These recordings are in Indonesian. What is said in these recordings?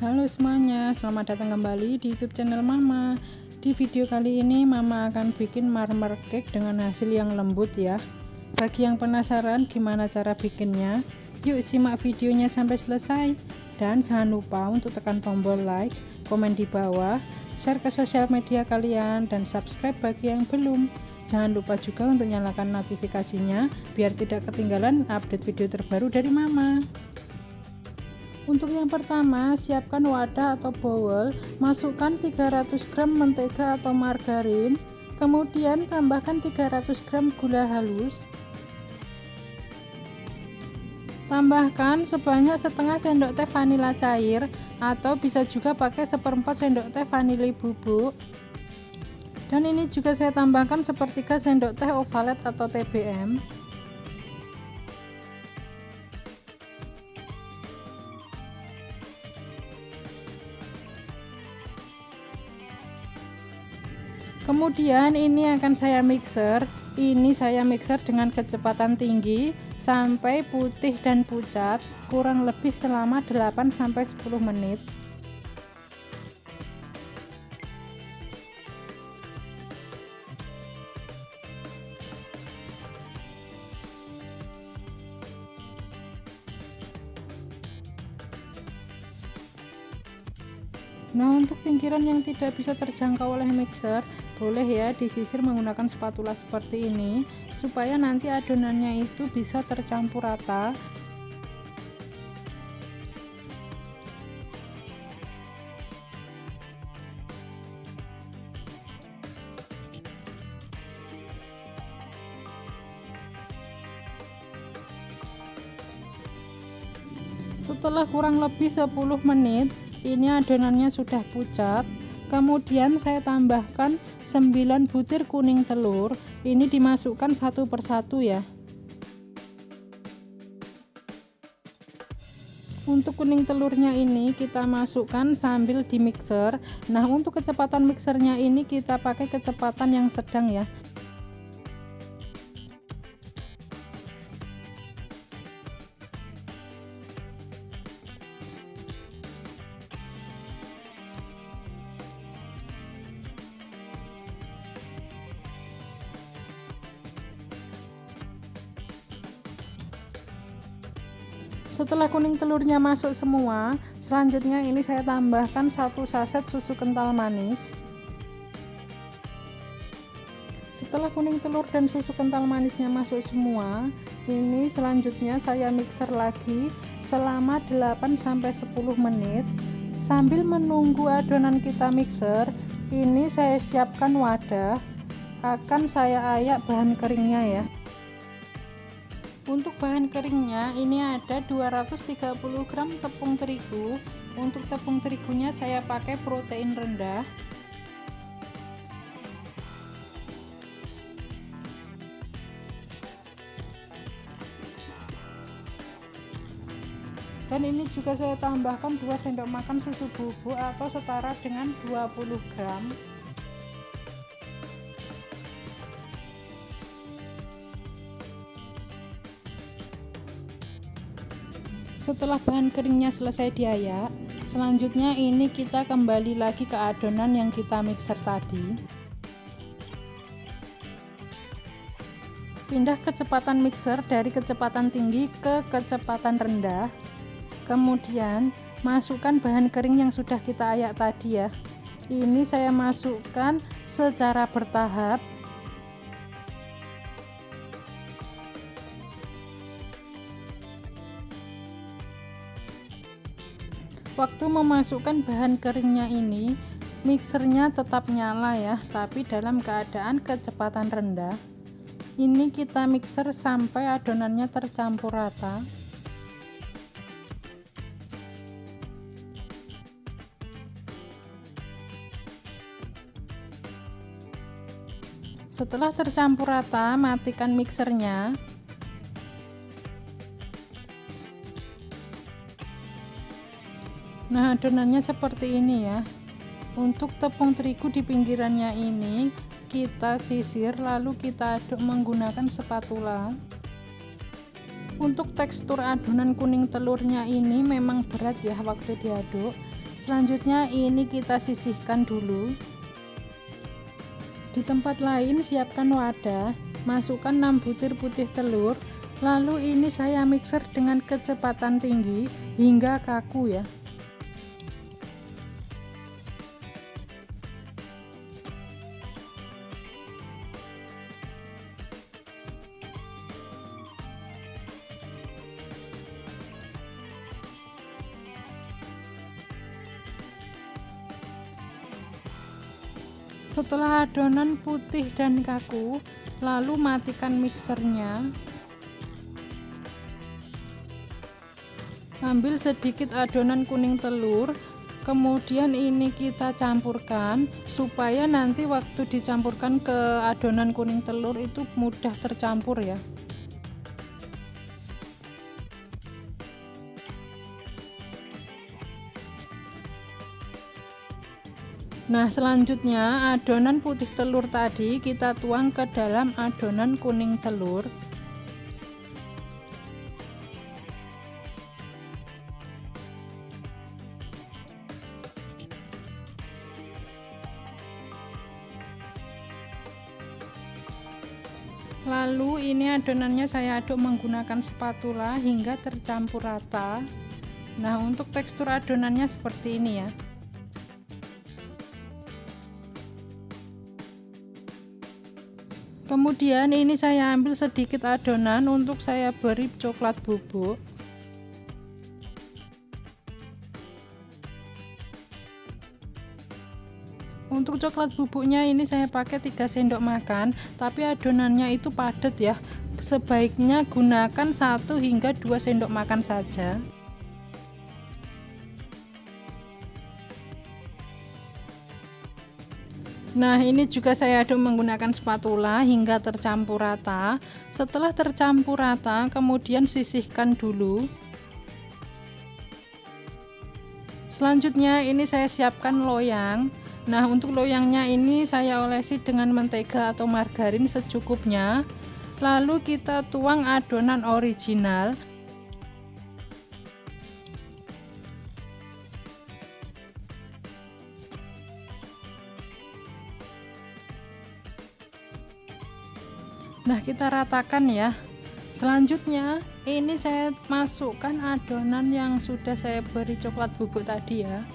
Halo semuanya, selamat datang kembali di YouTube channel Mama. Di video kali ini Mama akan bikin marmer cake dengan hasil yang lembut ya. Bagi yang penasaran gimana cara bikinnya, yuk simak videonya sampai selesai. Dan jangan lupa untuk tekan tombol like, komen di bawah, share ke sosial media kalian, dan subscribe bagi yang belum. Jangan lupa juga untuk nyalakan notifikasinya biar tidak ketinggalan update video terbaru dari Mama. Untuk yang pertama, siapkan wadah atau bowl, masukkan 300 gram mentega atau margarin, kemudian tambahkan 300 gram gula halus, tambahkan sebanyak setengah sendok teh vanila cair atau bisa juga pakai 1/4 sendok teh vanili bubuk, dan ini juga saya tambahkan 1/3 sendok teh ovalet atau TBM. Kemudian ini akan saya mixer. Ini saya mixer dengan kecepatan tinggi sampai putih dan pucat, kurang lebih selama 8-10 menit. Nah, untuk pinggiran yang tidak bisa terjangkau oleh mixer, boleh ya disisir menggunakan spatula seperti ini, supaya nanti adonannya itu bisa tercampur rata. Setelah kurang lebih 10 menit, ini adonannya sudah pucat. Kemudian saya tambahkan 9 butir kuning telur. Ini dimasukkan satu persatu ya. Untuk kuning telurnya ini kita masukkan sambil di mixer. Nah, untuk kecepatan mixernya ini kita pakai kecepatan yang sedang ya. Setelah kuning telurnya masuk semua, selanjutnya ini saya tambahkan 1 saset susu kental manis. Setelah kuning telur dan susu kental manisnya masuk semua, ini selanjutnya saya mixer lagi selama 8-10 menit. Sambil menunggu adonan kita mixer, ini saya siapkan wadah, akan saya ayak bahan keringnya ya. Untuk bahan keringnya ini ada 230 gram tepung terigu. Untuk tepung terigunya saya pakai protein rendah. Dan ini juga saya tambahkan 2 sendok makan susu bubuk atau setara dengan 20 gram. Setelah bahan keringnya selesai diayak, selanjutnya ini kita kembali lagi ke adonan yang kita mixer tadi. Pindah kecepatan mixer dari kecepatan tinggi ke kecepatan rendah. Kemudian masukkan bahan kering yang sudah kita ayak tadi ya. Ini saya masukkan secara bertahap. Waktu memasukkan bahan keringnya ini, mixernya tetap nyala ya, tapi dalam keadaan kecepatan rendah. Ini kita mixer sampai adonannya tercampur rata. Setelah tercampur rata, matikan mixernya. Nah, adonannya seperti ini ya. Untuk tepung terigu di pinggirannya ini kita sisir lalu kita aduk menggunakan spatula. Untuk tekstur adonan kuning telurnya ini memang berat ya waktu diaduk. Selanjutnya ini kita sisihkan dulu. Di tempat lain siapkan wadah, masukkan 6 butir putih telur, lalu ini saya mixer dengan kecepatan tinggi hingga kaku ya. Setelah adonan putih dan kaku, lalu matikan mixernya. Ambil sedikit adonan kuning telur, kemudian ini kita campurkan supaya nanti waktu dicampurkan ke adonan kuning telur itu mudah tercampur ya. Nah, selanjutnya adonan putih telur tadi kita tuang ke dalam adonan kuning telur. Lalu ini adonannya saya aduk menggunakan spatula hingga tercampur rata. Nah, untuk tekstur adonannya seperti ini ya. Kemudian ini saya ambil sedikit adonan untuk saya beri coklat bubuk. Untuk coklat bubuknya ini saya pakai 3 sendok makan, tapi adonannya itu padat ya. Sebaiknya gunakan 1 hingga 2 sendok makan saja. Nah, ini juga saya aduk menggunakan spatula hingga tercampur rata. Setelah tercampur rata, kemudian sisihkan dulu. Selanjutnya ini saya siapkan loyang. Nah, untuk loyangnya ini saya olesi dengan mentega atau margarin secukupnya. Lalu kita tuang adonan original. Nah, kita ratakan ya. Selanjutnya ini saya masukkan adonan yang sudah saya beri coklat bubuk tadi ya.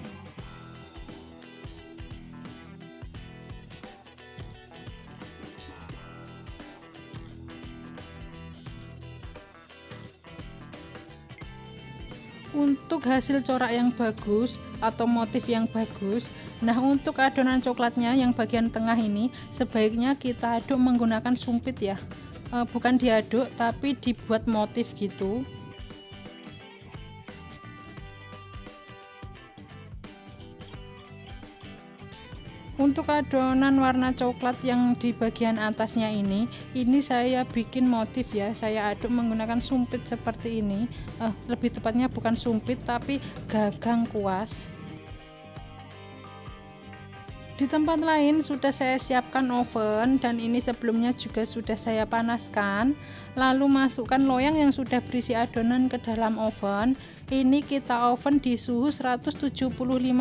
Untuk hasil corak yang bagus atau motif yang bagus, nah untuk adonan coklatnya yang bagian tengah ini sebaiknya kita aduk menggunakan sumpit ya, bukan diaduk tapi dibuat motif gitu. Untuk adonan warna coklat yang di bagian atasnya ini saya bikin motif ya, saya aduk menggunakan sumpit seperti ini, lebih tepatnya bukan sumpit tapi gagang kuas. Di tempat lain sudah saya siapkan oven dan ini sebelumnya juga sudah saya panaskan. Lalu masukkan loyang yang sudah berisi adonan ke dalam oven. Ini kita oven di suhu 175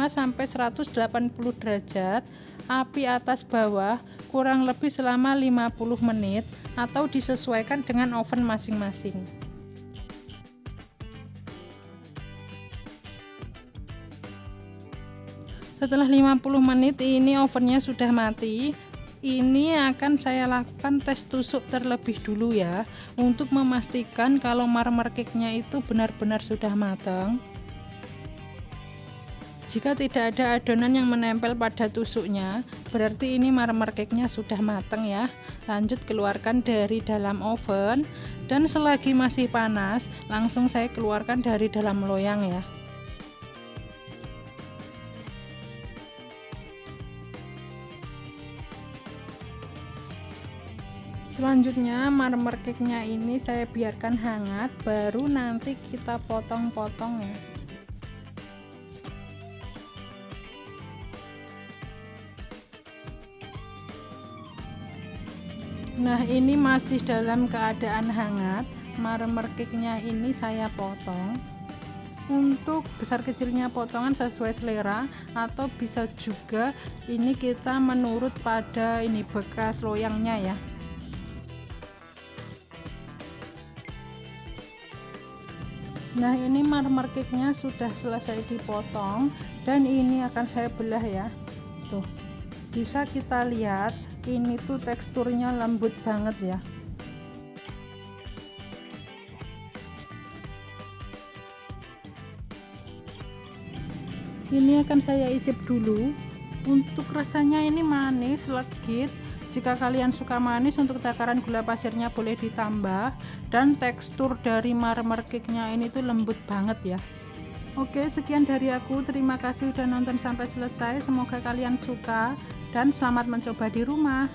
sampai 180 derajat, api atas bawah kurang lebih selama 50 menit atau disesuaikan dengan oven masing-masing. Setelah 50 menit ini ovennya sudah mati. Ini akan saya lakukan tes tusuk terlebih dulu ya, untuk memastikan kalau marmer cake-nya itu benar-benar sudah matang. Jika tidak ada adonan yang menempel pada tusuknya, berarti ini marmer cake-nya sudah matang ya. Lanjut keluarkan dari dalam oven, dan selagi masih panas langsung saya keluarkan dari dalam loyang ya. Selanjutnya marmer cake-nya ini saya biarkan hangat, baru nanti kita potong-potong ya. Nah, ini masih dalam keadaan hangat, marmer cake-nya ini saya potong. Untuk besar kecilnya potongan sesuai selera, atau bisa juga ini kita menurut pada ini bekas loyangnya ya. Nah, ini marmer cake-nya sudah selesai dipotong dan ini akan saya belah ya. Tuh, bisa kita lihat ini tuh teksturnya lembut banget ya. Ini akan saya icip dulu. Untuk rasanya ini manis, legit. Jika kalian suka manis, untuk takaran gula pasirnya boleh ditambah. Dan tekstur dari marmer cake-nya ini tuh lembut banget ya. Oke, sekian dari aku. Terima kasih udah nonton sampai selesai. Semoga kalian suka dan selamat mencoba di rumah.